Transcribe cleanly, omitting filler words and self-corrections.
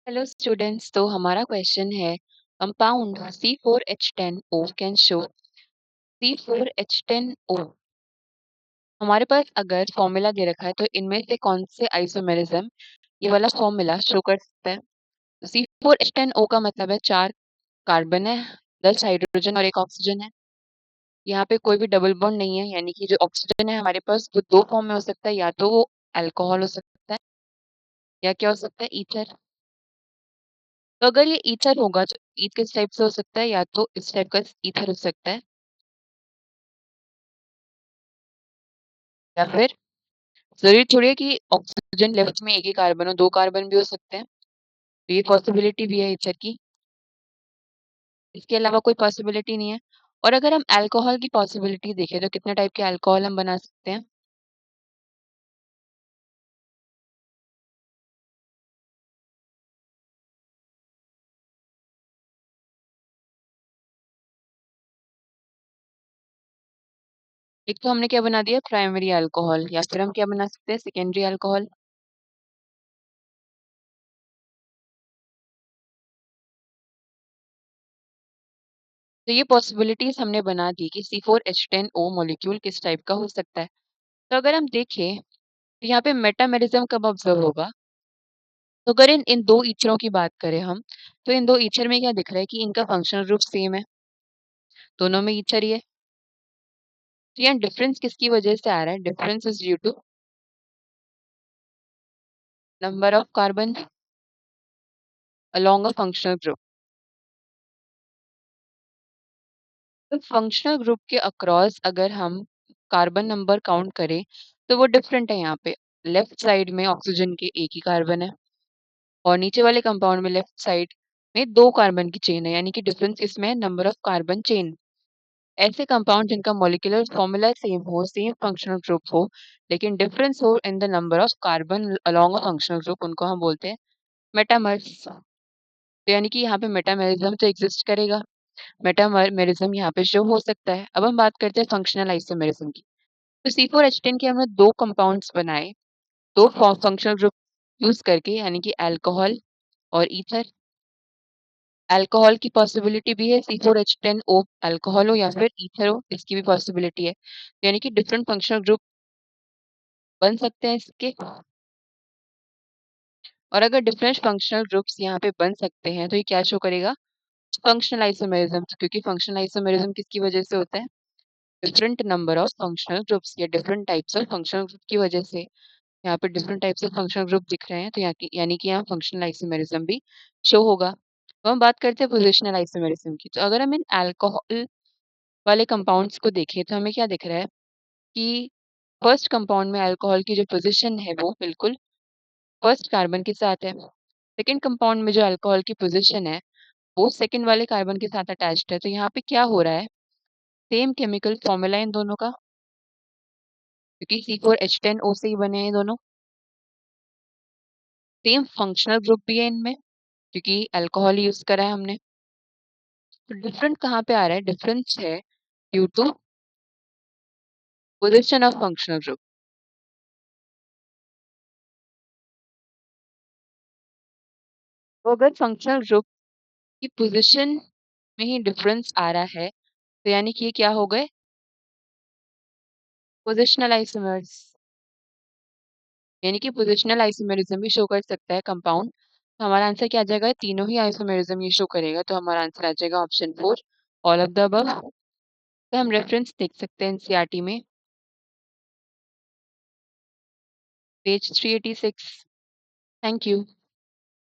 Hello students, तो हमारा question है compound C4H10O can show C4H10O। हमारे पास अगर फॉर्मूला दे रखा है तो इनमें से कौन से आइसोमेरिज्म ये वाला फॉर्मूला शो कर सकता है। C4H10O का मतलब है 4 कार्बन है, 10 हाइड्रोजन और 1 ऑक्सीजन है। यहाँ पे कोई भी डबल बॉन्ड नहीं है, यानी कि जो ऑक्सीजन है हमारे पास वो दो फॉर्म में हो सकता है, या तो वो अल्कोहल हो सकता है या क्या हो सकता है, ईथर। तो अगर ये ईथर होगा तो ईथ किस टाइप से हो सकता है, या तो इस टाइप का ईथर हो सकता है या फिर जरूरी थोड़ी है कि ऑक्सीजन लेफ्ट में एक ही कार्बन हो, दो कार्बन भी हो सकते हैं। तो ये पॉसिबिलिटी भी है ईथर की। इसके अलावा कोई पॉसिबिलिटी नहीं है। और अगर हम अल्कोहल की पॉसिबिलिटी देखें तो कितने टाइप के अल्कोहल हम बना सकते हैं। एक तो हमने क्या बना दिया, प्राइमरी अल्कोहल, या फिर हम क्या बना सकते हैं, सेकेंडरी अल्कोहल। तो ये पॉसिबिलिटीज हमने बना दी कि C4H10O मॉलिक्यूल किस टाइप का हो सकता है। तो अगर हम देखें तो यहाँ पे मेटामेरिज्म कब ऑब्जर्व होगा। तो अगर इन इन दो ईथरों की बात करें हम, तो इन दो ईथर में क्या दिख रहा है कि इनका फंक्शनल ग्रुप सेम है, दोनों में ईथर ही है। तो यहाँ डिफरेंस किसकी वजह से आ रहा है, difference is due to number of carbon along a functional group. तो फंक्शनल ग्रुप के अक्रॉस अगर हम कार्बन नंबर काउंट करें तो वो डिफरेंट है। यहाँ पे लेफ्ट साइड में ऑक्सीजन के एक ही कार्बन है और नीचे वाले कंपाउंड में लेफ्ट साइड में दो कार्बन की चेन है, यानी कि डिफरेंस इसमें है नंबर ऑफ कार्बन चेन। ऐसे कंपाउंड जिनका मॉलिक्यूलर फॉर्मूला सेम हो, सेम फंक्शनल ग्रुप हो, लेकिन डिफरेंस हो in the number of carbon along a functional group, उनको हम बोलते हैं मेटामर्स। तो यानी कि यहाँ पे मेटामेरिज्म तो एग्जिस्ट करेगा, मेटामेरिज्म यहाँ पे शो हो सकता है। अब हम बात करते हैं फंक्शनल आइसोमेरिज्म की। तो C4H10 के हमने दो कंपाउंड्स बनाए, दो फंक्शनल ग्रुप यूज करके, यानी कि अल्कोहल और ईथर। अल्कोहल की पॉसिबिलिटी भी है, C4H10O अल्कोहल हो या फिर ईथर हो, इसकी भी पॉसिबिलिटी है। यानी कि डिफरेंट फंक्शनल ग्रुप बन सकते हैं इसके। और अगर डिफरेंट फंक्शनल ग्रुप्स यहाँ पे बन सकते हैं तो ये क्या शो करेगा, फंक्शनल आइसोमेरिज्म। क्योंकि फंक्शनल आइसोमेरिज्म किसकी वजह से होता है, different number of functional groups या different types of functional group की वजह से। यहाँ पे different types of functional group दिख रहे हैं, तो यहाँ की यानी कि यहाँ फंक्शनल आइसोमेरिज्म भी शो होगा। तो हम बात करते हैं पोजिशनल आइसोमेरिज्म की। तो अगर हम इन अल्कोहल वाले कंपाउंड्स को देखें तो हमें क्या दिख रहा है कि फर्स्ट कंपाउंड में अल्कोहल की जो पोजीशन है वो बिल्कुल फर्स्ट कार्बन के साथ है। सेकंड कंपाउंड में जो अल्कोहल की पोजीशन है वो सेकंड वाले कार्बन के साथ अटैच्ड है। तो यहाँ पे क्या हो रहा है, सेम केमिकल फॉर्मूला इन दोनों का, क्योंकि C4H10O से ही बने हैं ये दोनों। सेम फंक्शनल ग्रुप भी है इनमें, क्योंकि अल्कोहल यूज करा है हमने। तो डिफरेंट कहाँ पे आ रहा है, डिफरेंस है due to position of functional group. तो अगर फंक्शनल ग्रुप की पोजीशन में ही डिफरेंस आ रहा है तो यानी कि ये क्या हो गए, पोजिशनल आइसोमर्स। यानी कि पोजिशनल आइसोमेरिज्म भी शो कर सकता है कंपाउंड। तो हमारा आंसर क्या आ जाएगा, तीनों ही आइसोमेरिज्म ये शो करेगा। तो हमारा आंसर आ जाएगा option 4, all of the above. तो हम रेफरेंस देख सकते हैं एनसीईआरटी में, पेज 386। Thank you.